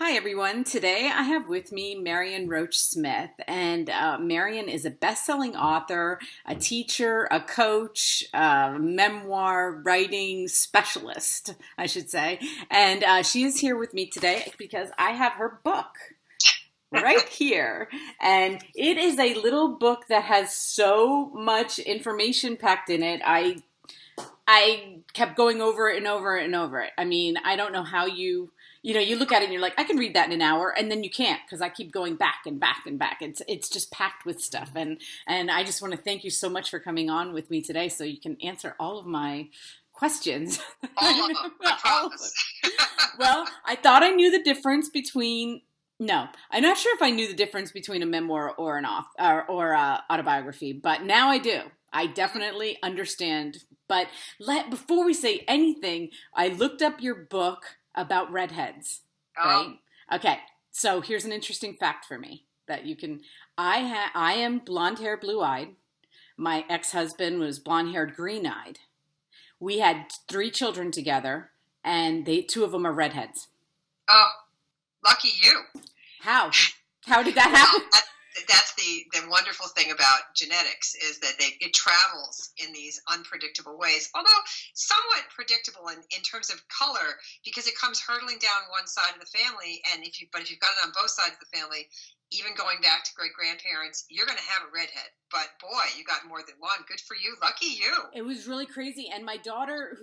Hi, everyone. Today I have with me Marion Roach Smith, and Marion is a best-selling author, a teacher, a coach, a memoir writing specialist, I should say. And she is here with me today because I have her book right here. And it is a little book that has so much information packed in it. I kept going over it and over it and over it. I mean, I don't know how you look at it and you're like, I can read that in an hour, and then you can't because I keep going back and back and back. It's just packed with stuff, and I just want to thank you so much for coming on with me today, so you can answer all of my questions. All of them, I promise. Well, I thought I knew the difference between. No, I'm not sure if I knew the difference between a memoir or an autobiography, but now I do. I definitely understand. But before we say anything, I looked up your book about redheads, Oh, right? Okay, so here's an interesting fact for me that you can. I am blonde hair, blue eyed. My ex husband was blonde haired, green eyed. We had three children together, and two of them are redheads. oh, lucky you. How? How did that Well, happen? that's the wonderful thing about genetics is that it travels in these unpredictable ways, although somewhat predictable in terms of color because it comes hurtling down one side of the family, and if you've got it on both sides of the family, even going back to great grandparents, you're going to have a redhead. But boy, you got more than one. Good for you. Lucky you. It was really crazy. And my daughter,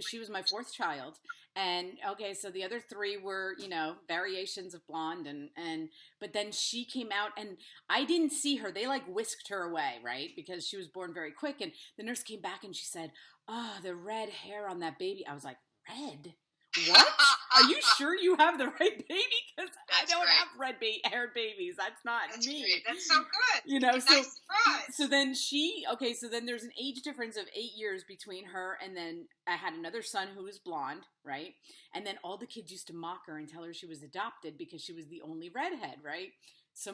she was my fourth child. And okay, so the other three were, variations of blonde but then she came out and I didn't see her. They like whisked her away, right? Because she was born very quick. And the nurse came back and she said, "Oh, the red hair on that baby." I was like, "Red? What? Are you sure you have the right baby? Because I That's don't great. have haired babies. That's not That's me." great. That's so good. You know, so Nice surprise. so then so then there's an age difference of 8 years between her and then I had another son who was blonde, right? And then all the kids used to mock her and tell her she was adopted because she was the only redhead, right? So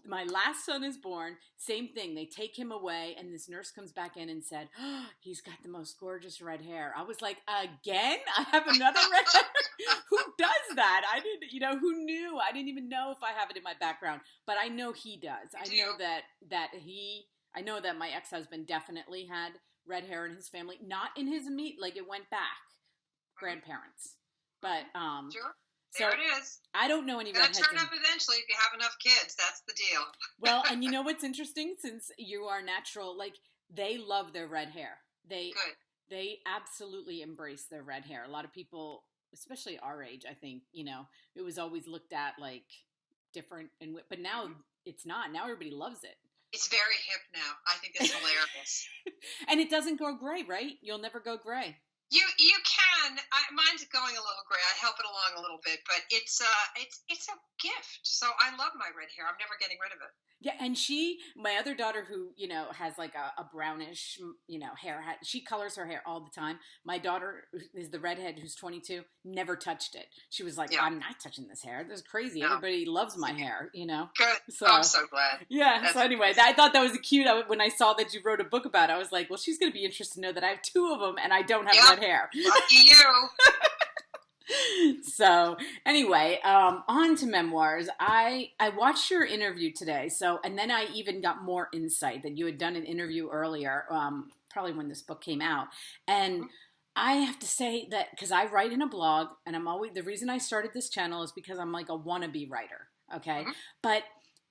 my last son is born, same thing. They take him away, and this nurse comes back in and said, "Oh, he's got the most gorgeous red hair." I was like, "Again? I have another red hair? Who does that?" I didn't, who knew? I didn't even know if I have it in my background, but I know he does. You I do. know I know that my ex-husband definitely had red hair in his family, not in his like it went back, grandparents. But, Sure. so There it is. I don't know any Gonna redheads turn up eventually if you have enough kids. That's the deal. Well, and you know what's interesting? Since you are natural, like they love their red hair. They Good. they absolutely embrace their red hair. A lot of people, especially our age, I think, it was always looked at like different but now it's not. Now everybody loves it. It's very hip now. I think it's hilarious. And it doesn't go gray, right? You'll never go gray. You can. Mine's going a little gray. I help it along a little bit, but it's a gift. So I love my red hair. I'm never getting rid of it. Yeah, and my other daughter who, has like a brownish, hair, she colors her hair all the time. My daughter is the redhead who's 22, never touched it. She was like, Yeah. "I'm not touching this hair. This is crazy. No. Everybody loves my hair, Good. So, I'm so glad. yeah, That's so anyway, I thought that was cute. When I saw that you wrote a book about it, I was like, well, she's going to be interested to know that I have two of them and I don't have red hair. Lucky you. So anyway, on to memoirs. I watched your interview today. And then I even got more insight that you had done an interview earlier, probably when this book came out. And I have to say that because I write in a blog, and the reason I started this channel is because I'm like a wannabe writer. Okay, but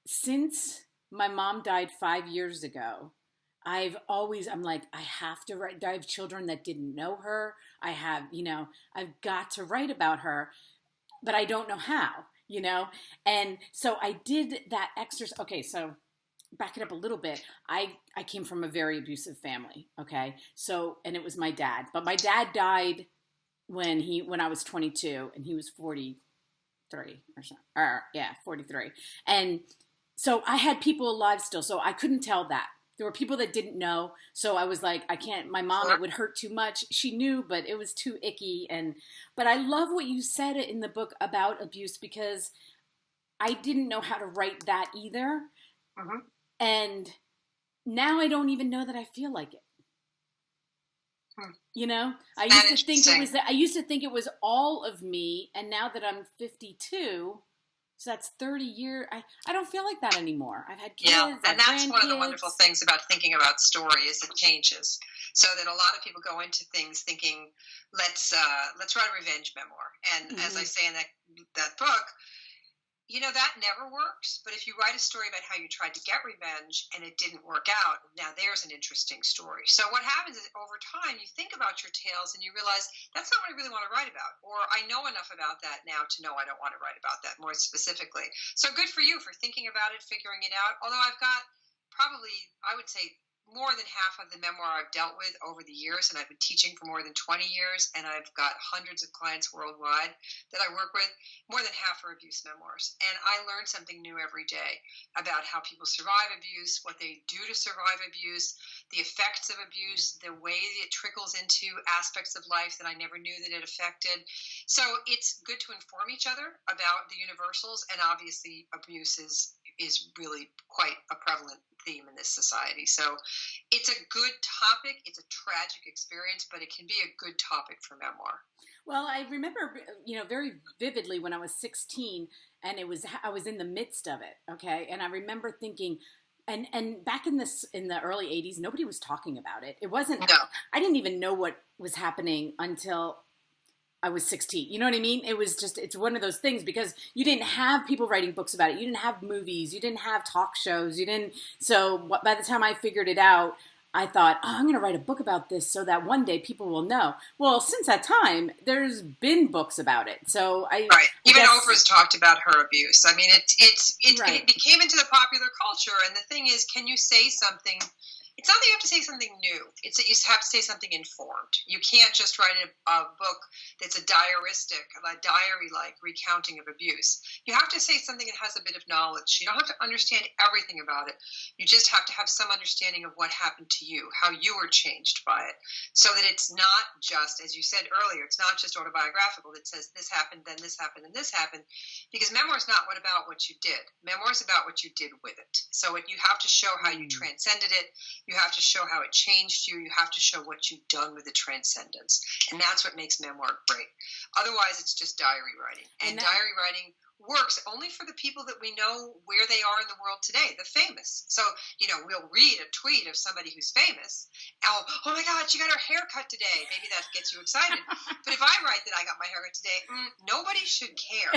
since my mom died 5 years ago, I'm like, I have to write. I have children that didn't know her. I've got to write about her, but I don't know how. And so I did that exercise. Okay, so back it up a little bit. I came from a very abusive family. Okay, and it was my dad, but my dad died when I was 22 and he was 43 or something. Yeah, 43. And so I had people alive still, so I couldn't tell that. There were people that didn't know, so I was like, I can't. My mom, it would hurt too much. She knew, but it was too icky. But I love what you said in the book about abuse because I didn't know how to write that either, and now I don't even know that I feel like it. Hmm. You know, I That used to think it interesting. was I used to think it was all of me, and now that I'm 52, so that's 30 years. I don't feel like that anymore. I've had Yeah, kids, I and have that's one of the wonderful grandkids. things about thinking about story is it changes. So that a lot of people go into things thinking, let's write a revenge memoir. And as I Hmm. say in that book, that never works. But if you write a story about how you tried to get revenge and it didn't work out, now there's an interesting story. So what happens is over time you think about your tales and you realize that's not what I really want to write about. Or I know enough about that now to know I don't want to write about that more specifically. So good for you for thinking about it, figuring it out. Although I've got probably, I would say, more than half of the memoir I've dealt with over the years, and I've been teaching for more than 20 years, and I've got hundreds of clients worldwide that I work with. More than half are abuse memoirs. And I learn something new every day about how people survive abuse, what they do to survive abuse, the effects of abuse, the way it trickles into aspects of life that I never knew that it affected. So it's good to inform each other about the universals, and obviously abuse is really quite a prevalent theme in this society. So it's a good topic. It's a tragic experience, but it can be a good topic for memoir. Well, I remember, very vividly when I was 16, and I was in the midst of it. Okay, and I remember thinking, and back in the early 80s, nobody was talking about it. It wasn't. No, I didn't even know what was happening until I was 16. You know what I mean? It was just, it's one of those things because you didn't have people writing books about it. You didn't have movies. You didn't have talk shows. You didn't. So by the time I figured it out, I thought, oh, I'm going to write a book about this so that one day people will know. Well, since that time, there's been books about it. So right. I Even guess, Oprah's talked about her abuse. I mean, it right. became into the popular culture, and the thing is, can you say something? It's not that you have to say something new. It's that you have to say something informed. You can't just write a book that's a diary-like recounting of abuse. You have to say something that has a bit of knowledge. You don't have to understand everything about it. You just have to have some understanding of what happened to you, how you were changed by it, so that it's not just, as you said earlier, it's not just autobiographical that says this happened, then this happened, and this happened, because memoir is not about what you did. Memoir is about what you did with it. So you have to show how you Mm. transcended it. You have to show how it changed you. You have to show what you've done with the transcendence. And that's what makes memoir great. Otherwise, it's just diary writing. And And that, diary writing works only for the people that we know where they are in the world today, the famous. So, we'll read a tweet of somebody who's famous. Oh my God, she got her hair cut today. Maybe that gets you excited. But if I write that I got my hair cut today, nobody should care.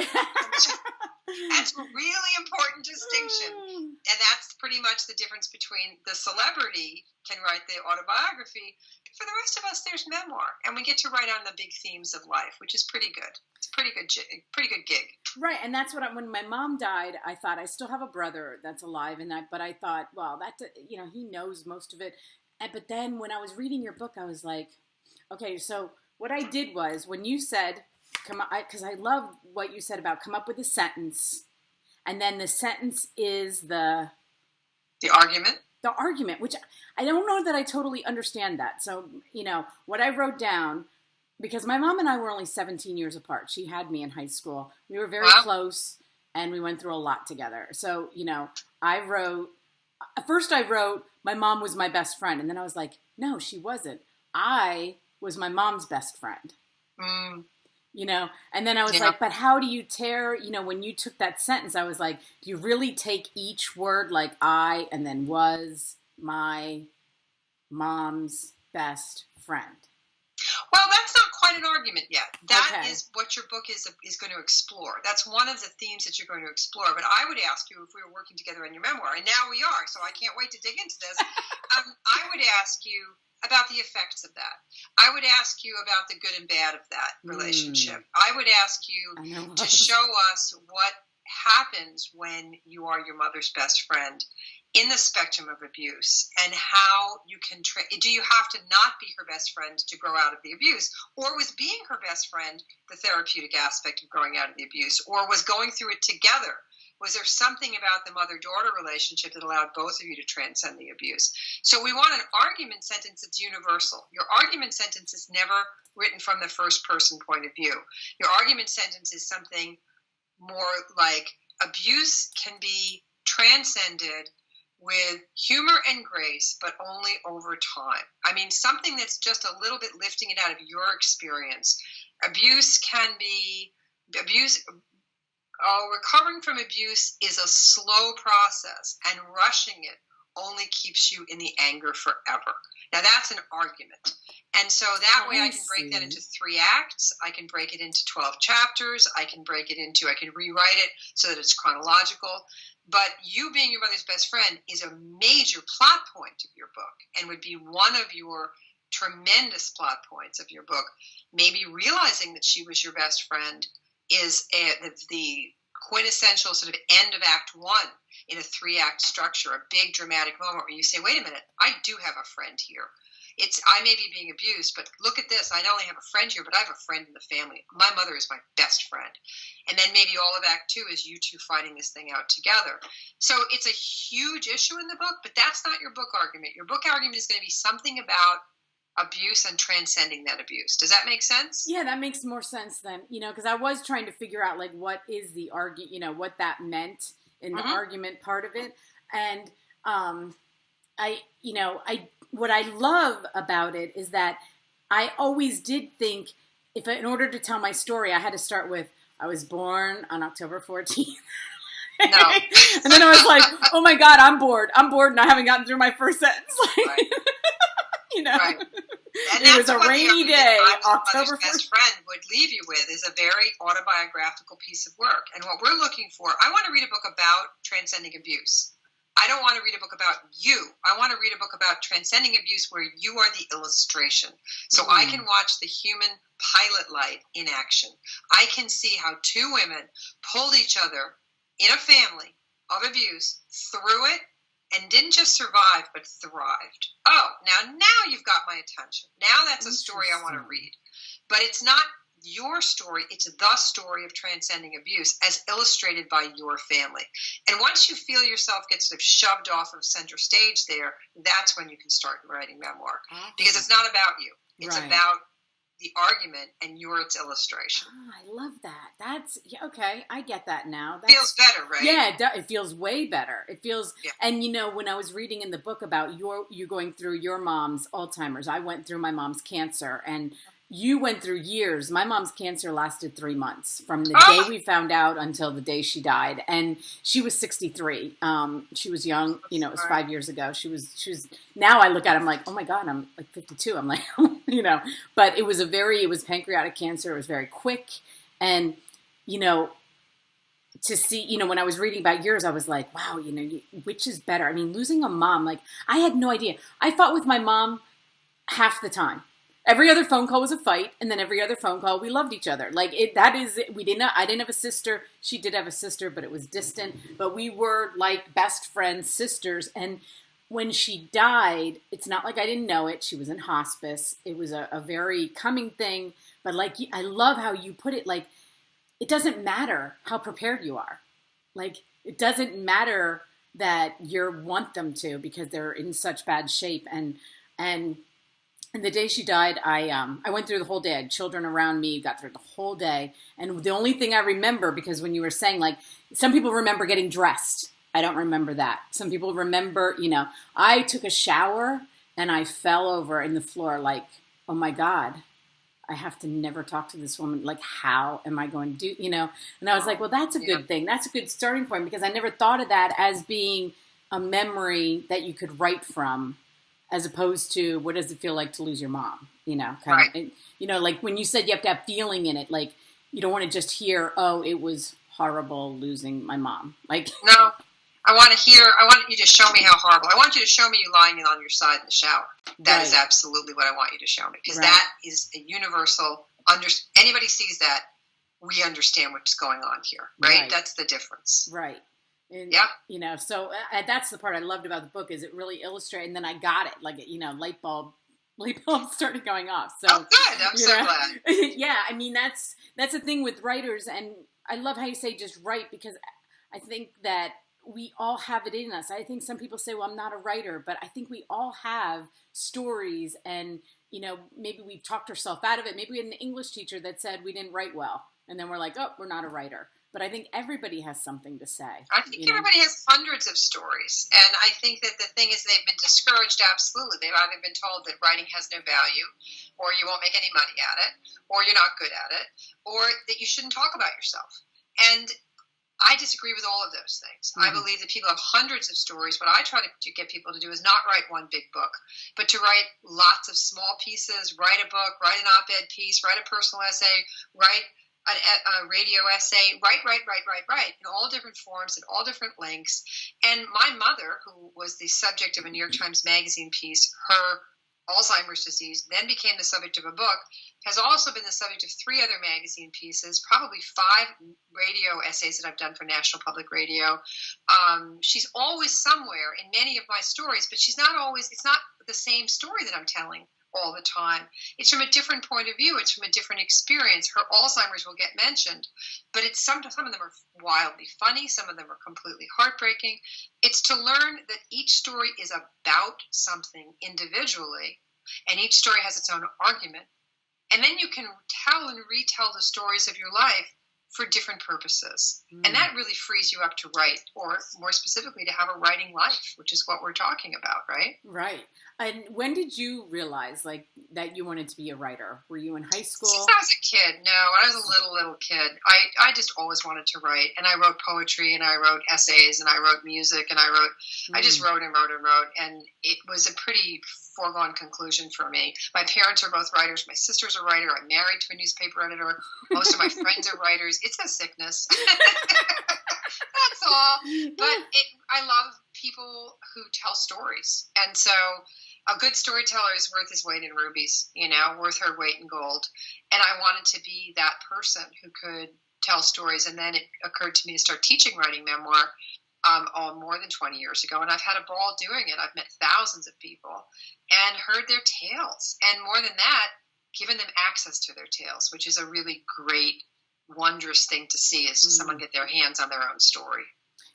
That's a really important distinction. And that's pretty much the difference between the celebrity can write the autobiography. For the rest of us, there's memoir, and we get to write on the big themes of life, which is pretty good. It's a pretty good gig. right, and that's when my mom died, I thought I still have a brother that's alive, but I thought, well, he knows most of it. But then when I was reading your book, I was like, okay, so what I did was when you said, come on, because I love what you said about come up with a sentence, and then the sentence is The argument. the argument, which I don't know that I totally understand that. So, what I wrote down, because my mom and I were only 17 years apart. She had me in high school. We were very Well, close and we went through a lot together. So, I wrote, first I wrote, my mom was my best friend. And then I was like, no, she wasn't. I was my mom's best friend. mm, And then I was yeah. like, but how do you tear, when you took that sentence, I was like, do you really take each word like I and then was my mom's best friend? Well, that's not quite an argument yet. That Okay. is what your book is going to explore. That's one of the themes that you're going to explore. But I would ask you if we were working together on your memoir, and now we are, so I can't wait to dig into this. I would ask you about the effects of that. I would ask you about the good and bad of that relationship. I would ask you I know. to show us what happens when you are your mother's best friend in the spectrum of abuse, and how you can do you have to not be her best friend to grow out of the abuse, or was being her best friend the therapeutic aspect of growing out of the abuse, or was going through it together? Was there something about the mother-daughter relationship that allowed both of you to transcend the abuse? So we want an argument sentence that's universal. Your argument sentence is never written from the first person point of view. Your argument sentence is something more like abuse can be transcended with humor and grace, but only over time. I mean, something that's just a little bit lifting it out of your experience. Abuse can be abuse. Oh, recovering from abuse is a slow process, and rushing it only keeps you in the anger forever. Now, that's an argument. And so that way I can break that into 3 acts. I can break it into 12 chapters. I can rewrite it so that it's chronological. But you being your mother's best friend is a major plot point of your book and would be one of your tremendous plot points of your book. Maybe realizing that she was your best friend is the quintessential sort of end of Act 1 in a 3-act structure, a big dramatic moment where you say, wait a minute, I do have a friend here. I may be being abused, but look at this. I not only have a friend here, but I have a friend in the family. My mother is my best friend. And then maybe all of Act 2 is you two fighting this thing out together. So it's a huge issue in the book, but that's not your book argument. Your book argument is going to be something about abuse and transcending that abuse. Does that make sense? Yeah, that makes more sense then, because I was trying to figure out like what is the argument, what that meant in the argument part of it. And what I love about it is that I always did think in order to tell my story, I had to start with, I was born on October 14th. No. And then I was like, oh my God, I'm bored and I haven't gotten through my first sentence. Right. Right. And it was a rainy day, October 1st. Best friend would leave you with is a very autobiographical piece of work. And what we're looking for, I want to read a book about transcending abuse. I don't want to read a book about you. I want to read a book about transcending abuse where you are the illustration. So I can watch the human pilot light in action. I can see how 2 women pulled each other in a family of abuse through it and didn't just survive, but thrived. Oh, now you've got my attention. Now that's a story I want to read. But it's not your story, it's the story of transcending abuse as illustrated by your family. And once you feel yourself get sort of shoved off of center stage there, that's when you can start writing memoir. Awesome. Because it's not about you. It's about the argument and its illustration. Oh, I love that. That's okay. I get that now. That feels better, right? Yeah, it feels way better. It feels, and when I was reading in the book about you going through your mom's Alzheimer's, I went through my mom's cancer, and you went through years. My mom's cancer lasted 3 months from the day we found out until the day she died. And she was 63. She was young, it was 5 years ago. She was, now I look at it, I'm like, oh my God, I'm like 52. I'm like, but it was pancreatic cancer. It was very quick. And, to see, when I was reading about yours, I was like, wow, which is better? I mean, losing a mom, like I had no idea. I fought with my mom half the time. Every other phone call was a fight, and then every other phone call we loved each other. Like I didn't have a sister. She did have a sister, but it was distant. But we were like best friends, sisters. And when she died, it's not like I didn't know it. She was in hospice. It was a very coming thing. But like I love how you put it. Like it doesn't matter how prepared you are. Like it doesn't matter that you want them to because they're in such bad shape. And the day she died, I went through the whole day. I had children around me, got through the whole day. And the only thing I remember, because when you were saying, like, some people remember getting dressed. I don't remember that. Some people remember, I took a shower and I fell over in the floor like, oh my God, I have to never talk to this woman. Like, how am I going to do, And I was like, well, that's a good thing. That's a good starting point because I never thought of that as being a memory that you could write from. As opposed to what does it feel like to lose your mom, kind of, like when you said you have to have feeling in it, like you don't want to just hear, oh, it was horrible losing my mom. Like, no, I want you to show me how horrible. I want you to show me you lying on your side in the shower. That is absolutely what I want you to show me because that is a universal, anybody sees that, we understand what's going on here, right? That's the difference. Right. And, so that's the part I loved about the book is it really illustrated, and then I got it, like, light bulb started going off. So, oh, good. I'm so glad. Yeah. I mean, that's the thing with writers. And I love how you say just write, because I think that we all have it in us. I think some people say, well, I'm not a writer, but I think we all have stories and, maybe we talked ourselves out of it. Maybe we had an English teacher that said we didn't write well. And then we're like, oh, we're not a writer. but I think everybody has something to say. I think everybody has hundreds of stories. And I think that the thing is they've been discouraged, absolutely. They've either been told that writing has no value, or you won't make any money at it, or you're not good at it, or that you shouldn't talk about yourself. And I disagree with all of those things. I believe that people have hundreds of stories. What I try to get people to do is not write one big book, but to write lots of small pieces, write a book, write an op-ed piece, write a personal essay, write a radio essay, write in all different forms and all different lengths. And my mother, who was the subject of a New York Times Magazine piece, her Alzheimer's disease then became the subject of a book, has also been the subject of 3 other magazine pieces, probably 5 radio essays that I've done for National Public Radio. She's always somewhere in many of my stories, but she's not always, it's not the same story that I'm telling all the time. It's from a different point of view. It's from a different experience. Her Alzheimer's will get mentioned, but it's some of them are wildly funny. Some of them are completely heartbreaking. It's to learn that each story is about something individually, and each story has its own argument. And then you can tell and retell the stories of your life for different purposes. And that really frees you up to write, or more specifically, to have a writing life, which is what we're talking about, right? Right. And when did you realize, like, that you wanted to be a writer? Were you in high school? Since I was a kid. No, when I was a little kid, I just always wanted to write. And I wrote poetry, and I wrote essays, and I wrote music, and I just wrote and wrote and wrote. And it was a pretty foregone conclusion for me. My parents are both writers. My sister's a writer. I'm married to a newspaper editor. Most of my friends are writers. It's a sickness. That's all. But I love people who tell stories. And so a good storyteller is worth his weight in rubies, worth her weight in gold. And I wanted to be that person who could tell stories. And then it occurred to me to start teaching writing memoir more than 20 years ago. And I've had a ball doing it. I've met thousands of people and heard their tales. And more than that, given them access to their tales, which is a really great, wondrous thing to see, is someone get their hands on their own story.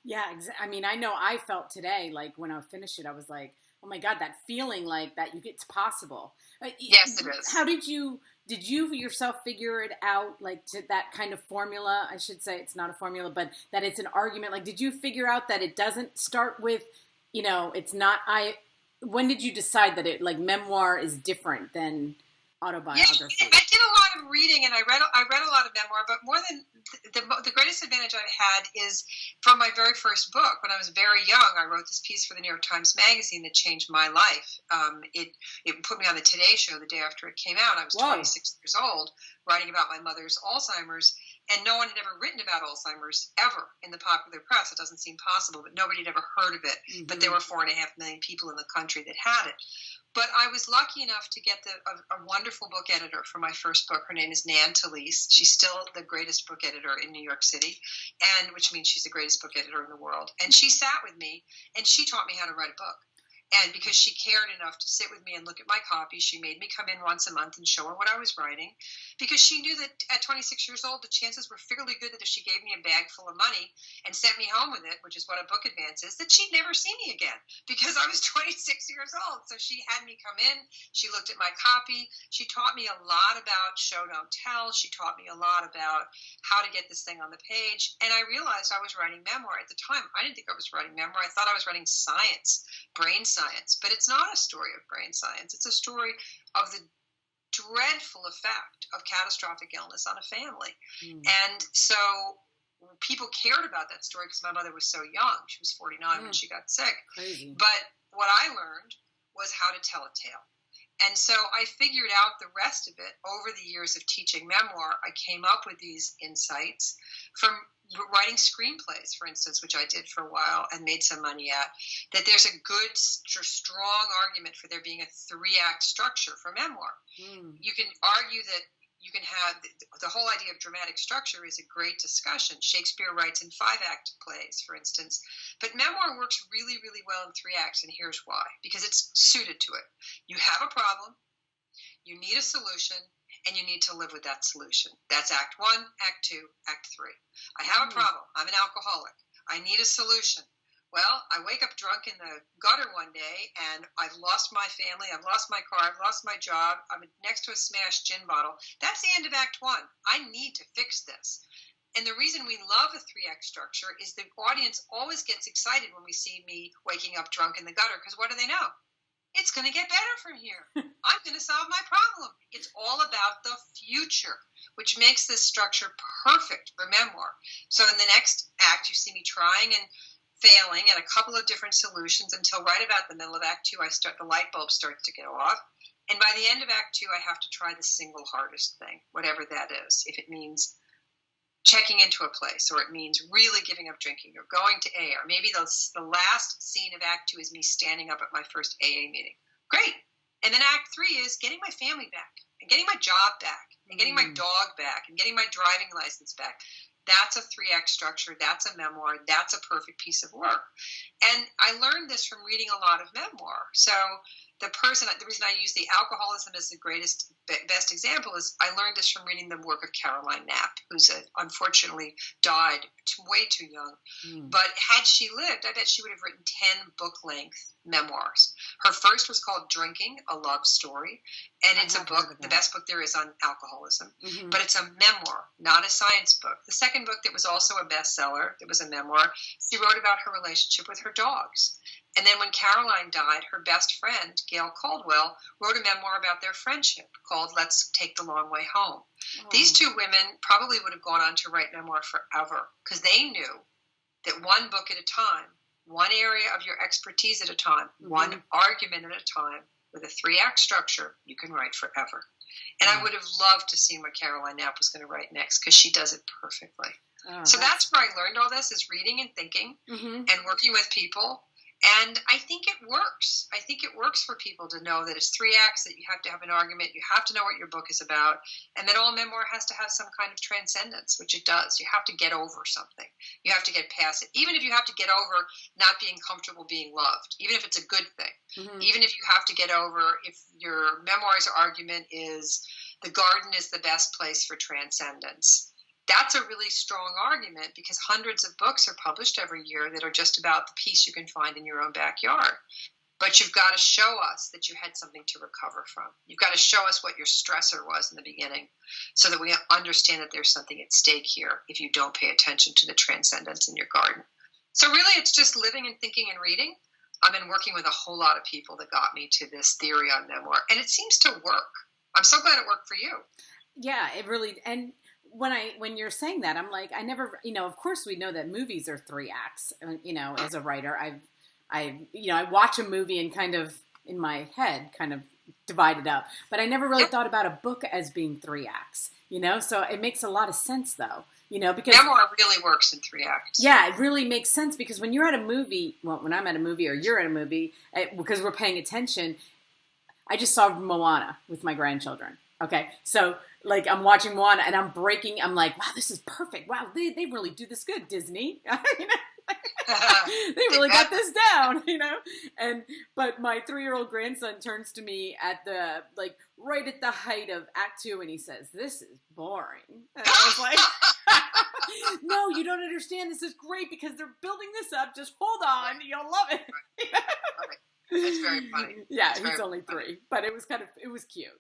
Yeah, I mean, I know I felt today, like when I finished it, I was like, oh my God, that feeling like that it's possible. Yes, it is. How did you yourself figure it out, like to that kind of formula? I should say it's not a formula, but that it's an argument. Like, did you figure out that it doesn't start with, it's not, when did you decide that it, like, memoir is different than autobiography? Yeah, I did a lot of reading, and I read a lot of memoir, but more than the greatest advantage I had is from my very first book. When I was very young, I wrote this piece for the New York Times Magazine that changed my life. It put me on the Today Show the day after it came out. I was 26 years old, writing about my mother's Alzheimer's, and no one had ever written about Alzheimer's ever in the popular press. It doesn't seem possible, but nobody had ever heard of it. But there were 4.5 million people in the country that had it. But I was lucky enough to get a wonderful book editor for my first book. Her name is Nan Talese. She's still the greatest book editor in New York City, and which means she's the greatest book editor in the world. And she sat with me, and she taught me how to write a book. And because she cared enough to sit with me and look at my copy, she made me come in once a month and show her what I was writing. Because she knew that at 26 years old, the chances were fairly good that if she gave me a bag full of money and sent me home with it, which is what a book advance is, that she'd never see me again because I was 26 years old. So she had me come in. She looked at my copy. She taught me a lot about show, don't tell. She taught me a lot about how to get this thing on the page. And I realized I was writing memoir. At the time, I didn't think I was writing memoir. I thought I was writing science, brain science, but it's not a story of brain science. It's a story of the dreadful effect of catastrophic illness on a family. And so people cared about that story because my mother was so young. She was 49 when she got sick. Crazy. But what I learned was how to tell a tale. And so I figured out the rest of it over the years of teaching memoir. I came up with these insights from writing screenplays, for instance, which I did for a while and made some money at, that there's a good, strong argument for there being a 3-act structure for memoir. You can argue that you can have the whole idea of dramatic structure is a great discussion. Shakespeare writes in 5-act plays, for instance, but memoir works really, really well in 3 acts, and here's why: because it's suited to it. You have a problem, you need a solution, and you need to live with that solution. That's Act 1, Act 2, Act 3. I have a problem. I'm an alcoholic. I need a solution. Well, I wake up drunk in the gutter one day, and I've lost my family, I've lost my car, I've lost my job, I'm next to a smashed gin bottle. That's the end of Act 1. I need to fix this. And the reason we love a 3-act structure is the audience always gets excited when we see me waking up drunk in the gutter, because what do they know? It's going to get better from here. I'm going to solve my problem. It's all about the future, which makes this structure perfect for memoir. So in the next act, you see me trying and failing at a couple of different solutions until right about the middle of Act 2, the light bulb starts to go off. And by the end of Act 2, I have to try the single hardest thing, whatever that is. If it means checking into a place, or it means really giving up drinking, or going to AA, or maybe the last scene of Act 2 is me standing up at my first AA meeting. Great. And then Act 3 is getting my family back, and getting my job back, and getting my dog back, and getting my driving license back. That's a 3-act structure. That's a memoir. That's a perfect piece of work. And I learned this from reading a lot of memoir. So the reason I use the alcoholism as the best example is I learned this from reading the work of Caroline Knapp, who's unfortunately died way too young. But had she lived, I bet she would have written 10 book-length memoirs. Her first was called Drinking, a Love Story, and it's a book, the best book there is on alcoholism, but it's a memoir, not a science book. The second book that was also a bestseller, that was a memoir, she wrote about her relationship with her dogs. And then when Caroline died, her best friend, Gail Caldwell, wrote a memoir about their friendship called Let's Take the Long Way Home. Oh. These two women probably would have gone on to write memoir forever, because they knew that one book at a time, one area of your expertise at a time, one argument at a time, with a 3-act structure, you can write forever. And I would have loved to see what Caroline Knapp was going to write next, because she does it perfectly. Oh, so that's where I learned all this, is reading and thinking and working with people. And I think it works. I think it works for people to know that it's 3 acts, that you have to have an argument, you have to know what your book is about, and that all memoir has to have some kind of transcendence, which it does. You have to get over something. You have to get past it. Even if you have to get over not being comfortable being loved, even if it's a good thing, even if you have to get over, if your memoir's argument is the garden is the best place for transcendence, that's a really strong argument, because hundreds of books are published every year that are just about the peace you can find in your own backyard. But you've got to show us that you had something to recover from. You've got to show us what your stressor was in the beginning, so that we understand that there's something at stake here if you don't pay attention to the transcendence in your garden. So really, it's just living and thinking and reading. I've been working with a whole lot of people that got me to this theory on memoir, and it seems to work. I'm so glad it worked for you. Yeah, it really, and when you're saying that, I'm like, I never, of course we know that movies are 3 acts, as a writer, I watch a movie and kind of in my head kind of divide it up, but I never really thought about a book as being 3 acts, so it makes a lot of sense though, because memoir really works in 3 acts. Yeah, it really makes sense, because when you're at a movie, when I'm at a movie or you're at a movie, because we're paying attention. I just saw Moana with my grandchildren. Okay, so like I'm watching Moana and I'm like, wow, this is perfect. Wow, they really do this good, Disney. They really got this down, but my 3-year-old grandson turns to me at right at the height of Act 2 and he says, "This is boring." And I was like, no, you don't understand. This is great because they're building this up. Just hold on, you'll love it. It's very funny. Yeah, he's only 3, but it was cute,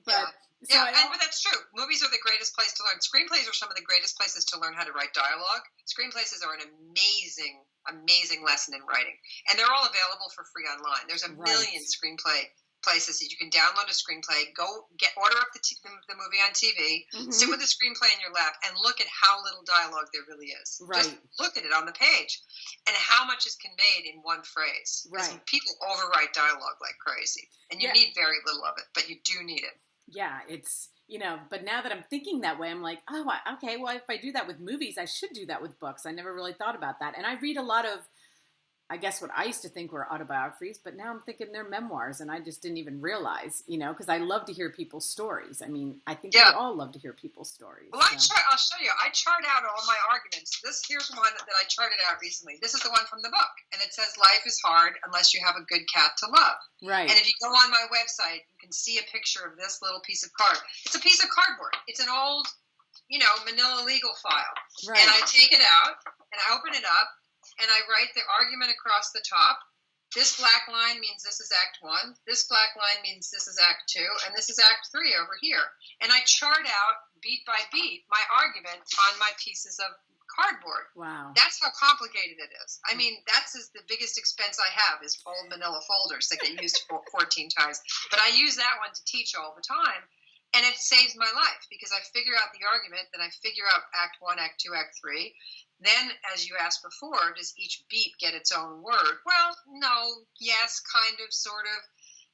But but that's true. Movies are the greatest place to learn. Screenplays are some of the greatest places to learn how to write dialogue. Screenplays are an amazing lesson in writing, and they're all available for free online. There's a million screenplay places that you can download a screenplay, order up the movie on TV, sit with the screenplay in your lap, and look at how little dialogue there really is. Right. Just look at it on the page, and how much is conveyed in one phrase. Right. People overwrite dialogue like crazy, and you need very little of it, but you do need it. Yeah, it's, but now that I'm thinking that way, I'm like, oh, okay, well, if I do that with movies, I should do that with books. I never really thought about that. And I read a lot of, I guess what I used to think were autobiographies, but now I'm thinking they're memoirs, and I just didn't even realize, because I love to hear people's stories. I mean, I think we all love to hear people's stories. Well, I'll show you. I chart out all my arguments. Here's one that I charted out recently. This is the one from the book, and it says, "Life is hard unless you have a good cat to love." Right. And if you go on my website, you can see a picture of this little piece of card. It's a piece of cardboard. It's an old, manila legal file. Right. And I take it out, and I open it up, and I write the argument across the top. this black line means this is Act 1, this black line means this is Act 2, and this is Act 3 over here. And I chart out, beat by beat, my argument on my pieces of cardboard. Wow. That's how complicated it is. I mean, that's the biggest expense I have is old manila folders that get used 14 times. But I use that one to teach all the time. And it saves my life because I figure out the argument, then I figure out Act 1, Act 2, Act 3. Then, as you asked before, does each beat get its own word? Well, no, yes, kind of, sort of.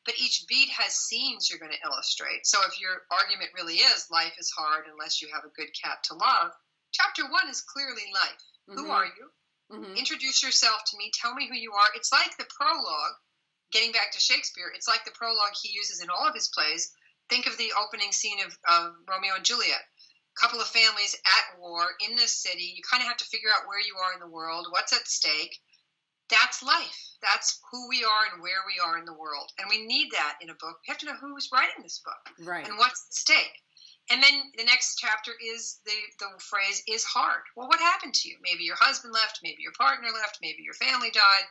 But each beat has scenes you're going to illustrate. So if your argument really is life is hard unless you have a good cat to love, chapter 1 is clearly life. Mm-hmm. Who are you? Mm-hmm. Introduce yourself to me. Tell me who you are. It's like the prologue, getting back to Shakespeare, it's like the prologue he uses in all of his plays. Think of the opening scene of Romeo and Juliet. A couple of families at war in this city. You kind of have to figure out where you are in the world, what's at stake. That's life. That's who we are and where we are in the world. And we need that in a book. We have to know who's writing this book, right, and what's at stake. And then the next chapter is the phrase is hard. Well, what happened to you? Maybe your husband left, maybe your partner left, maybe your family died.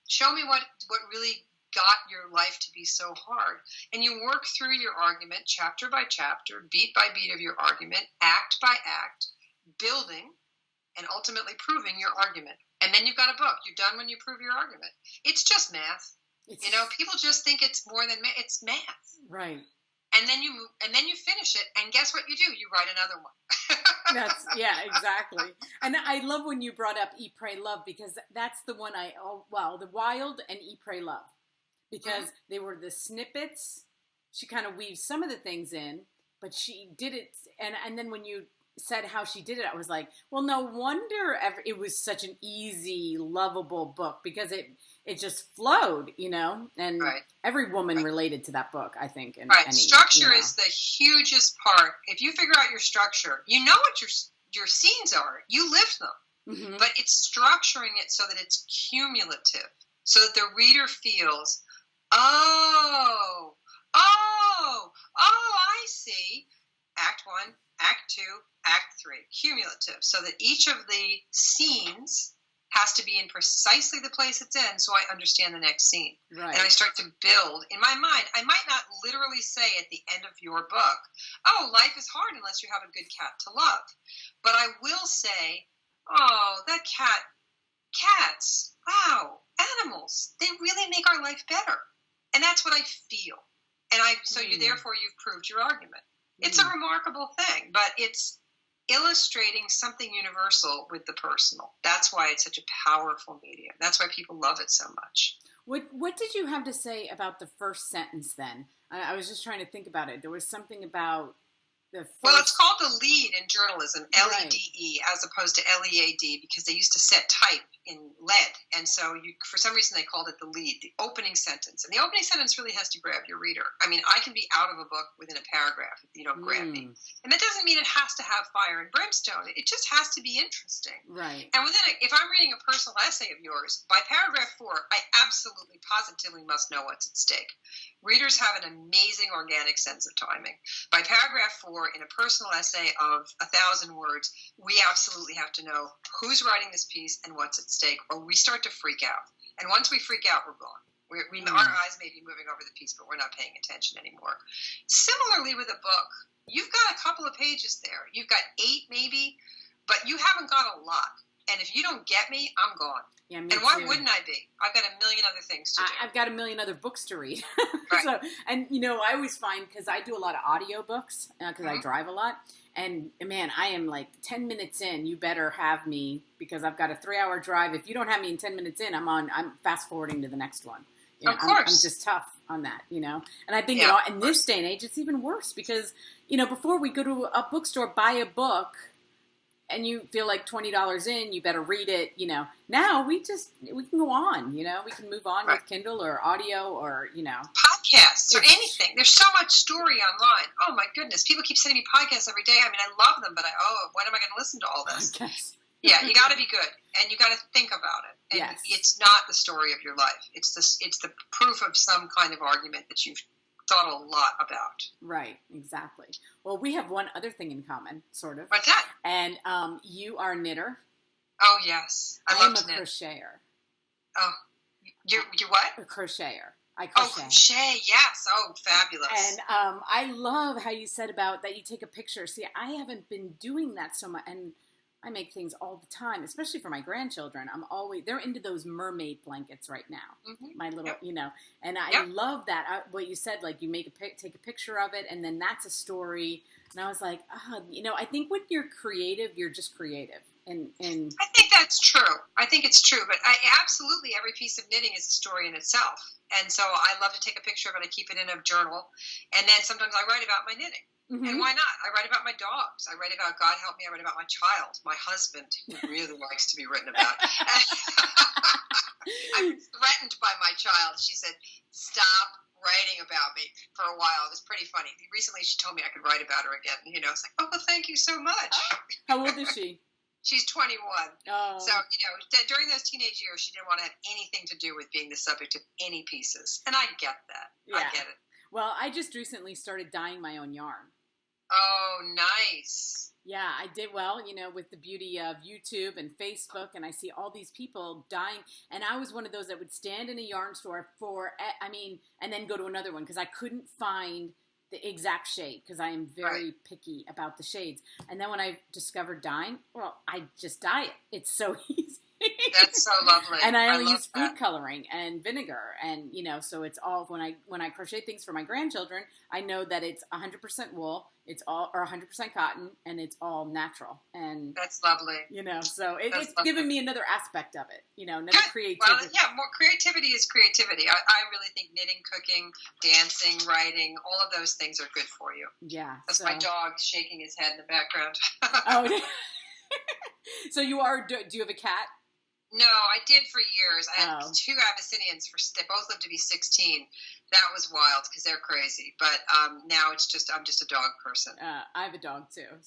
Show me what really got your life to be so hard. And you work through your argument chapter by chapter, beat by beat of your argument, act by act, building and ultimately proving your argument. And then you've got a book. You're done when you prove your argument. It's just math. People just think it's more than math. It's math. Right. And then you finish it, and guess what you do? You write another one. Yeah, exactly. And I love when you brought up Eat, Pray, Love, because that's the one The Wild and Eat, Pray, Love. Because they were the snippets. She kind of weaves some of the things in, but she did it. And then when you said how she did it, I was like, well, no wonder it was such an easy, lovable book, because it just flowed, and right. Every woman related to that book, I think. Structure is the hugest part. If you figure out your structure, you know what your scenes are. You live them. Mm-hmm. But it's structuring it so that it's cumulative, so that the reader feels, I see. Act 1, Act 2, Act 3, cumulative, so that each of the scenes has to be in precisely the place it's in, so I understand the next scene. Right. And I start to build in my mind. I might not literally say at the end of your book, oh, life is hard unless you have a good cat to love. But I will say, oh, cats, wow, animals, they really make our life better. And that's what I feel. And therefore you've proved your argument. It's a remarkable thing, but it's illustrating something universal with the personal. That's why it's such a powerful medium. That's why people love it so much. What did you have to say about the first sentence then? I was just trying to think about it. There was something about the first... Well, it's called the lead in journalism, LEDE, as opposed to LEAD, because they used to set type in lead. And so for some reason they called it the lead, the opening sentence. And the opening sentence really has to grab your reader. I mean, I can be out of a book within a paragraph if you don't grab me. And that doesn't mean it has to have fire and brimstone. It just has to be interesting. Right. And if I'm reading a personal essay of yours, by paragraph 4, I absolutely, positively must know what's at stake. Readers have an amazing organic sense of timing. By paragraph 4, in a personal essay of 1,000 words, we absolutely have to know who's writing this piece and what's at stake, or we start to freak out. And once we freak out, we're gone. Our eyes may be moving over the piece, but we're not paying attention anymore. Similarly with a book, you've got a couple of pages there. You've got 8 maybe, but you haven't got a lot. And if you don't get me, I'm gone. Yeah, and why wouldn't I be? I've got a million other things to do. I've got a million other books to read. Right. I always find, because I do a lot of audiobooks, because I drive a lot, and man, I am like 10 minutes in, you better have me, because I've got a 3-hour drive. If you don't have me in 10 minutes in, I'm fast forwarding to the next one. Of course. I'm just tough on that, And I think in this day and age, it's even worse, because, before we go to a bookstore, buy a book, and you feel like $20 in, you better read it, Now we can go on, we can move on with Kindle or audio or, podcasts or anything. There's so much story online. Oh my goodness. People keep sending me podcasts every day. I mean, I love them, but when am I going to listen to all this? Podcasts. Yeah, you got to be good, and you got to think about it. And It's not the story of your life. It's the proof of some kind of argument that you've thought a lot about. Right, exactly. Well, we have one other thing in common, sort of. What's that? And you are a knitter. Oh, yes. I love to knit. I'm a crocheter. Oh, You what? A crocheter. I Oh, crochet. crochet, yes. Oh, fabulous. And I love how you said about that you take a picture. See, I haven't been doing that so much, and I make things all the time, especially for my grandchildren. They're into those mermaid blankets right now. Mm-hmm. My little, Yep. and I Yep. love that. What you said, like you take a picture of it, and then that's a story. And I was like, I think when you're creative, you're just creative. And I think that's true. I think it's true. But absolutely every piece of knitting is a story in itself. And so I love to take a picture of it. I keep it in a journal. And then sometimes I write about my knitting. mm-hmm. And why not? I write about my dogs. I write about, God help me, I write about my child, my husband, who really likes to be written about. I'm threatened by my child. She said, stop writing about me for a while. It was pretty funny. Recently she told me I could write about her again. It's like, oh, well, thank you so much. How old is she? She's 21. Oh. So, during those teenage years, she didn't want to have anything to do with being the subject of any pieces. And I get that. Yeah. I get it. Well, I just recently started dyeing my own yarn. Oh, nice. Yeah, I did well, with the beauty of YouTube and Facebook, and I see all these people dyeing, and I was one of those that would stand in a yarn store and then go to another one because I couldn't find the exact shade because I am very picky about the shades. And then when I discovered dyeing, well, I just dye it. It's so easy. That's so lovely. And I only use food coloring and vinegar, and so it's all when I crochet things for my grandchildren, I know that it's 100% wool, it's all or 100% cotton, and it's all natural. And that's lovely. So it's lovely. given me another aspect of it. Another Good. creativity. Well, yeah, more creativity is creativity. I really think knitting, cooking, dancing, writing, all of those things are good for you. Yeah. That's my dog shaking his head in the background. Oh. So do you have a cat? No, I did for years. I had two Abyssinians. They both lived to be 16. That was wild because they're crazy. But now I'm just a dog person. I have a dog too.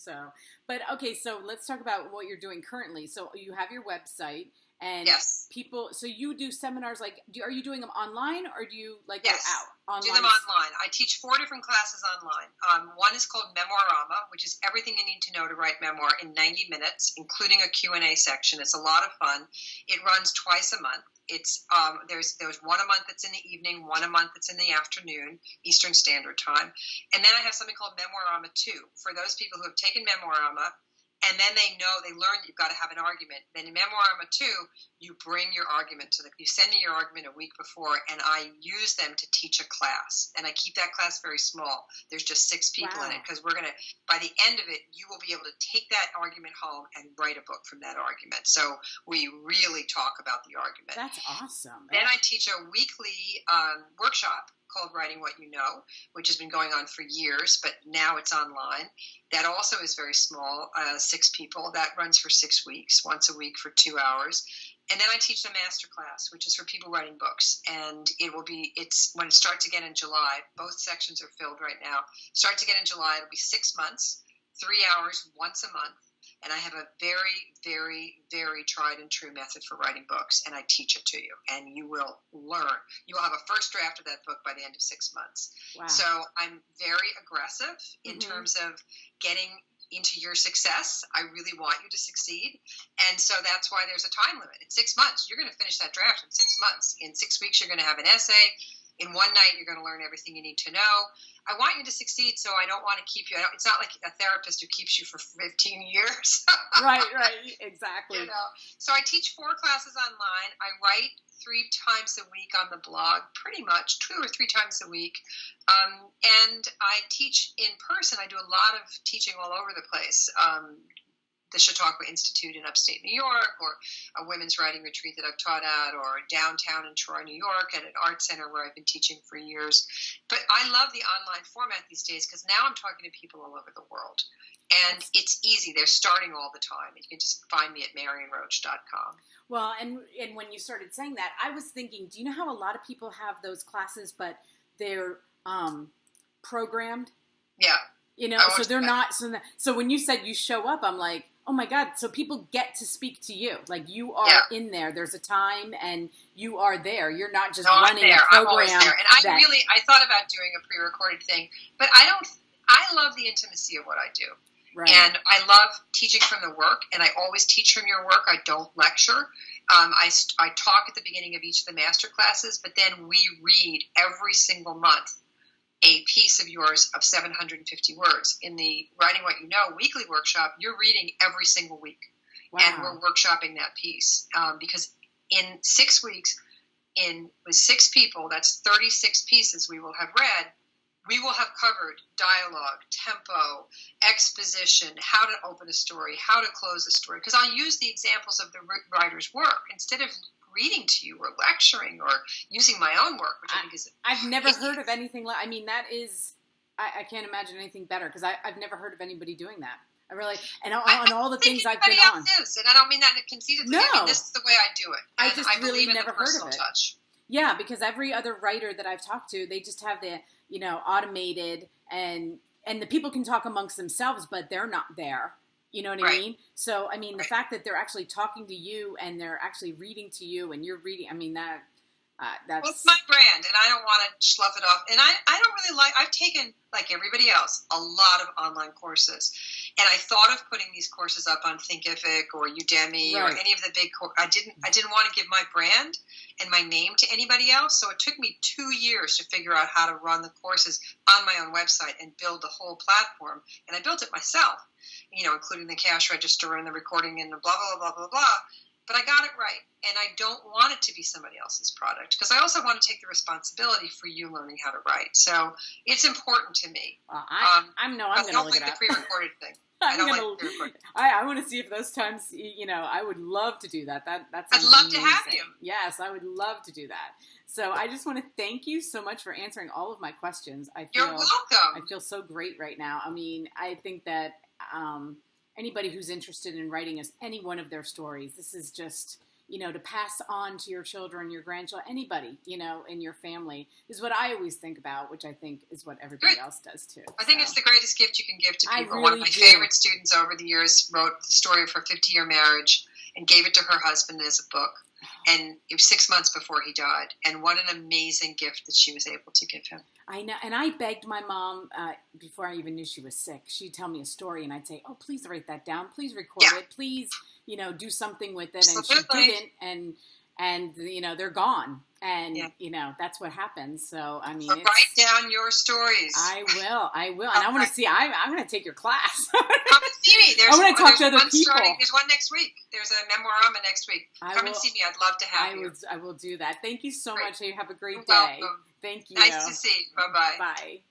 But okay, so let's talk about what you're doing currently. So you have your website, and yes. people. So you do seminars are you doing them online or do you yes. go out? Online? Do them online. I teach 4 different classes online. One is called Memoirama, which is everything you need to know to write memoir in 90 minutes, including a Q&A section. It's a lot of fun. It runs twice a month. It's there's one a month that's in the evening, one a month that's in the afternoon, Eastern Standard Time. And then I have something called Memoirama 2 for those people who have taken Memoirama. And then they learn you've got to have an argument. Then in Memoirama 2, you bring your argument you send me your argument a week before, and I use them to teach a class. And I keep that class very small. There's just 6 people in it because we're going to, by the end of it, you will be able to take that argument home and write a book from that argument. So we really talk about the argument. That's awesome. Then I teach a weekly workshop called Writing What You Know, which has been going on for years, but now it's online. That also is very small, 6 people. That runs for 6 weeks, once a week for 2 hours. And then I teach a master class, which is for people writing books. And it's when it starts again in July. Both sections are filled right now. Starts again in July. It'll be 6 months, 3 hours once a month. And I have a very, very, very tried and true method for writing books, and I teach it to you, and you will learn. You will have a first draft of that book by the end of 6 months. Wow. So I'm very aggressive in terms of getting into your success. I really want you to succeed. And so that's why there's a time limit. In 6 months, you're going to finish that draft in 6 months. In 6 weeks, you're going to have an essay. In one night, you're going to learn everything you need to know. I want you to succeed, so I don't want to keep you. It's not like a therapist who keeps you for 15 years. Right, exactly. So I teach 4 classes online. I write 3 times a week on the blog, pretty much 2 or 3 times a week. And I teach in person. I do a lot of teaching all over the place. The Chautauqua Institute in upstate New York, or a women's writing retreat that I've taught at, or downtown in Troy, New York, at an art center where I've been teaching for years. But I love the online format these days because now I'm talking to people all over the world. And it's easy. They're starting all the time. You can just find me at marionroach.com. Well, and when you started saying that, I was thinking, do you know how a lot of people have those classes, but they're programmed? Yeah. So they're not. So when you said you show up, I'm like, oh my God, so people get to speak to you. Like you are in there. There's a time and you are there. You're not just running a program. I'm always there. And I thought about doing a pre-recorded thing, but I love the intimacy of what I do. Right. And I love teaching from the work, and I always teach from your work. I don't lecture. I talk at the beginning of each of the master classes, but then we read every single month a piece of yours of 750 words. In the Writing What You Know weekly workshop, you're reading every single week. Wow. And we're workshopping that piece because in 6 weeks, with 6 people, that's 36 pieces we will have read. We will have covered dialogue, tempo, exposition, how to open a story, how to close a story. Because I'll use the examples of the writer's work instead of reading to you or lecturing or using my own work, which I think is... I've never heard of anything like... I mean, that is... I can't imagine anything better because I've never heard of anybody doing that. I really... And on all the things I've been on... Is, and I don't mean that conceitedly. No. I mean, this is the way I do it. And I just really never heard of it. Touch. Yeah, because every other writer that I've talked to, they just have the... automated and the people can talk amongst themselves, but they're not there. You know what I mean? So, I mean, the fact that they're actually talking to you and they're actually reading to you and you're reading, I mean, that's... Well, it's my brand and I don't want to slough it off. And I don't really I've taken, like everybody else, a lot of online courses. And I thought of putting these courses up on Thinkific or Udemy or any of the big I didn't want to give my brand and my name to anybody else. So it took me 2 years to figure out how to run the courses on my own website and build the whole platform. And I built it myself, including the cash register and the recording and the blah, blah, blah, blah, blah. But I got it right. And I don't want it to be somebody else's product because I also want to take the responsibility for you learning how to write. So it's important to me. I don't like the pre-recorded thing. I want to see if those times, I would love to do that. I'd love to have you. Yes, I would love to do that. So I just want to thank you so much for answering all of my questions. You're welcome. I feel so great right now. I mean, I think that anybody who's interested in writing any one of their stories, this is just, to pass on to your children, your grandchildren, anybody, in your family is what I always think about, which I think is what everybody else does too. I think it's the greatest gift you can give to people. Really One of my favorite students over the years wrote the story of her 50-year marriage and gave it to her husband as a book. And it was 6 months before he died. And what an amazing gift that she was able to give him. I know. And I begged my mom before I even knew she was sick. She'd tell me a story and I'd say, oh, please write that down. Please record it. Please, do something with it. And she didn't. And they're gone. And, that's what happens. So, I mean, write down your stories. I will. And I want to see, I'm going to take your class. Come and see me. I want to talk to other people. There's one next week. There's a Memoir next week. Come and see me. I'd love to have you. I will do that. Thank you so much. You have a great day. Welcome. Thank you. Nice to see you. Bye-bye. Bye.